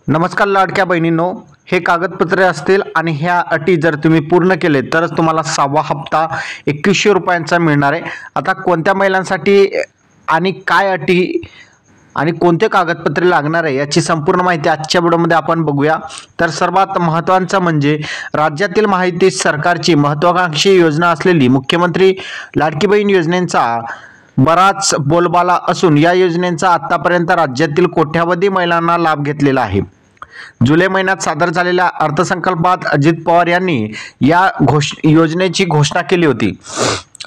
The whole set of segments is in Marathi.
नमस्कार लाडक्या बहिणींनो, हे कागदपत्रे असतील आणि ह्या अटी जर तुम्ही पूर्ण केले तरच तुम्हाला 6वा हप्ता 2100 रुपयांचा मिळणार आहे। आता कोणत्या महिलांसाठी आणि काय अटी आणि कोणते कागदपत्रे लागणार आहे याची संपूर्ण माहिती आजच्या व्हिडिओमध्ये आपण बघूया। तर सर्वात महत्त्वाचं म्हणजे राज्यातील माहिती सरकारची महत्त्वाकांक्षी योजना असलेली मुख्यमंत्री लाडकी बहीण योजनेचा बराच बोलबाला असून या योजनेचा आतापर्यंत राज्यातील कोट्यावधी महिलांना लाभ घेतलेला आहे। जुलै महिन्यात सादर झालेल्या अर्थसंकल्पात अजित पवार यांनी या योजनेची घोषणा केली होती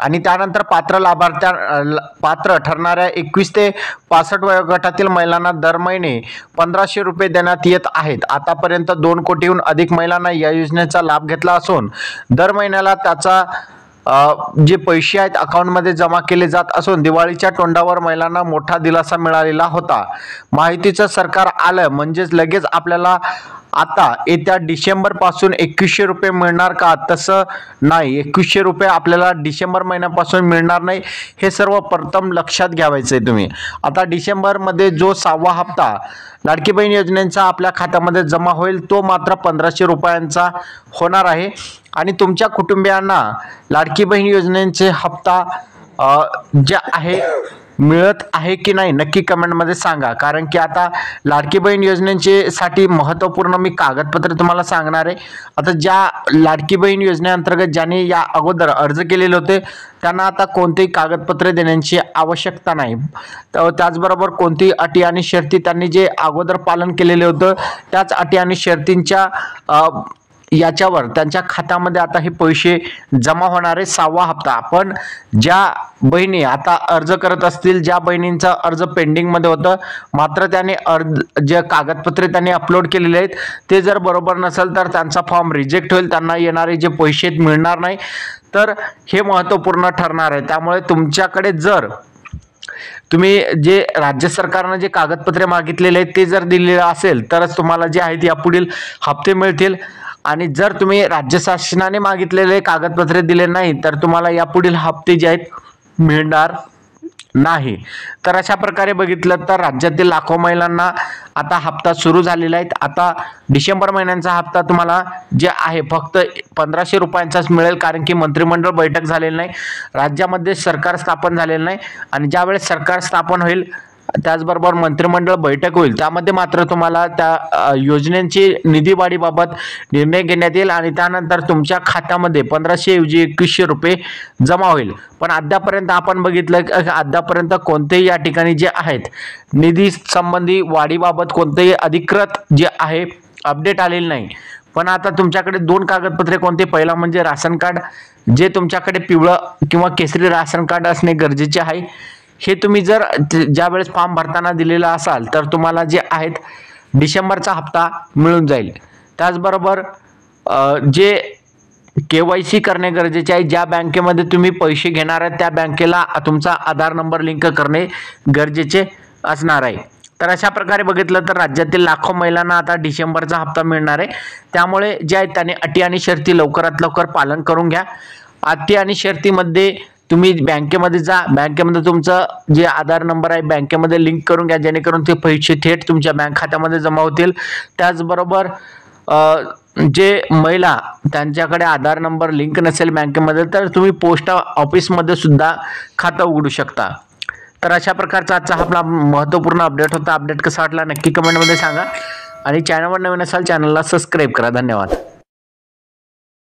आणि त्यानंतर पात्र ठरणाऱ्या 21 ते 65 वयोगटातील महिलांना दर महिने 1500 रुपये देण्यात येत आहेत। आतापर्यंत 2 कोटीहून अधिक महिलांना या योजनेचा लाभ घेतला असून दर महिन्याला त्याचा जे पैसे आहेत अकाउंटमध्ये जमा केले जात असून दिवाळीच्या तोंडावर महिलांना मोठा दिलासा मिळालेला होता। माहितीचं सरकार आलं म्हणजेच लगेच आपल्याला आता येत्या डिसेंबर पासून 2100 रुपये मिळणार का? तसं नाही, 2100 रुपये आपल्याला डिसेंबर महिन्यापासून मिळणार नाही, हे सर्व प्रथम लक्षात घ्यायचं आहे तुम्ही। आता डिसेंबर मध्ये जो 6वा हप्ता लाडकी बहीण योजनेचा आपल्या खात्यामध्ये जमा होईल तो मात्र 1500 रुपयांचा होणार आहे आणि तुमच्या कुटुंबियांना लाडकी बहीण योजनेचे हप्ता जे आहे मिळत आहे की नाही नक्की कमेंटमध्ये सांगा। कारण की आता लाडकी बहीण योजनेचे साठी महत्त्वपूर्ण मी कागदपत्र तुम्हाला सांगणार आहे। आता ज्या लाडकी बहीण योजनेअंतर्गत ज्यांनी या अगोदर अर्ज केलेले होते त्यांना आता कोणतेही कागदपत्रे देण्याची आवश्यकता नाही। त्याचबरोबर कोणतीही अटी आणि शर्ती त्यांनी जे अगोदर पालन केलेले होतं त्याच अटी आणि शर्तींच्या याच्यावर त्यांच्या खात्यामध्ये आता हे पैसे जमा होणार आहे 6वा हप्ता। पण ज्या बहिणी आता अर्ज करत असतील, ज्या बहिणींचा अर्ज पेंडिंग मध्ये होतं मात्र त्याने जे कागदपत्रे त्यांनी अपलोड केलेले आहेत ते जर बरोबर नसेल तर त्यांचा फॉर्म रिजेक्ट होईल, त्यांना येणारे जे पैसे मिळणार नाही। तर हे महत्त्वपूर्ण ठरणार आहे। त्यामुळे तुमच्याकडे जर तुम्ही जे राज्य सरकारने जे कागदपत्रे मागितलेले आहेत ते जर दिलेले असेल तरच तुम्हाला जे आहेत यापुढील हप्ते मिळतील आणि जर तुम्ही राज्य शासनाने मागितलेले कागदपत्रे दिले नाही तर तुम्हाला यापुढील हप्ते जे आहेत मिळणार नाही। तर अशा प्रकारे बघितलं तर राज्यातील लाखो महिलांना आता हप्ता सुरू झालेला आहे। आता डिसेंबर महिन्याचा हप्ता तुम्हाला जे आहे फक्त 1500 रुपयांचाच मिळेल, कारण की मंत्रिमंडळ बैठक झालेली नाही, राज्यामध्ये सरकार स्थापन झालेलं नाही आणि ज्यावेळेस सरकार स्थापन होईल त्याचबरोबर मंत्रिमंडळ बैठक होईल त्यामध्ये मात्र तुम्हाला त्या योजनेची निधी वाढीबाबत निर्णय घेण्यात येईल आणि त्यानंतर तुमच्या खात्यामध्ये 1500 ऐवजी 2100 रुपये जमा होईल। पण अद्यापर्यंत आपण बघितलं की अद्यापर्यंत कोणतेही या ठिकाणी जे आहेत निधी संबंधी वाढीबाबत कोणतेही अधिकृत जे आहे अपडेट आलेले नाही। पण आता तुमच्याकडे 2 कागदपत्रे कोणते, पहिला म्हणजे राशन कार्ड, जे तुमच्याकडे पिवळं किंवा केसरी राशन कार्ड असणे गरजेचे आहे। हे तुम्ही जर ज्या वेळेस फॉर्म भरताना दिलेला असाल तर तुम्हाला जे आहेत डिसेंबरचा हप्ता मिळून जाईल। त्याचबरोबर जे KYC करणे गरजेचे आहे, ज्या बँकेमध्ये तुम्ही पैसे घेणार आहे त्या बँकेला तुमचा आधार नंबर लिंक करणे गरजेचे असणार आहे। तर अशा प्रकारे बघितलं तर राज्यातील लाखो महिलांना आता डिसेंबरचा हप्ता मिळणार आहे। त्यामुळे जे आहेत त्याने अटी आणि शर्ती लवकरात लवकर पालन करून घ्या। अटी आणि शर्तीमध्ये तुम्ही बँकेमध्ये जा, बँकेमध्ये तुमचं जे आधार नंबर आहे बँकेमध्ये लिंक करून घ्या जेणेकरून ते पैसे थेट तुमच्या बँक खात्यामध्ये जमा होतील। त्याचबरोबर जे महिला त्यांच्याकडे आधार नंबर लिंक नसेल बँकेमध्ये तर तुम्ही पोस्ट ऑफिसमध्ये सुद्धा खातं उघडू शकता। तर अशा प्रकारचा आजचा आपला महत्त्वपूर्ण अपडेट होता। अपडेट कसा वाटला नक्की कमेंटमध्ये सांगा आणि चॅनलवर नवीन असाल चॅनलला सबस्क्राईब करा। धन्यवाद।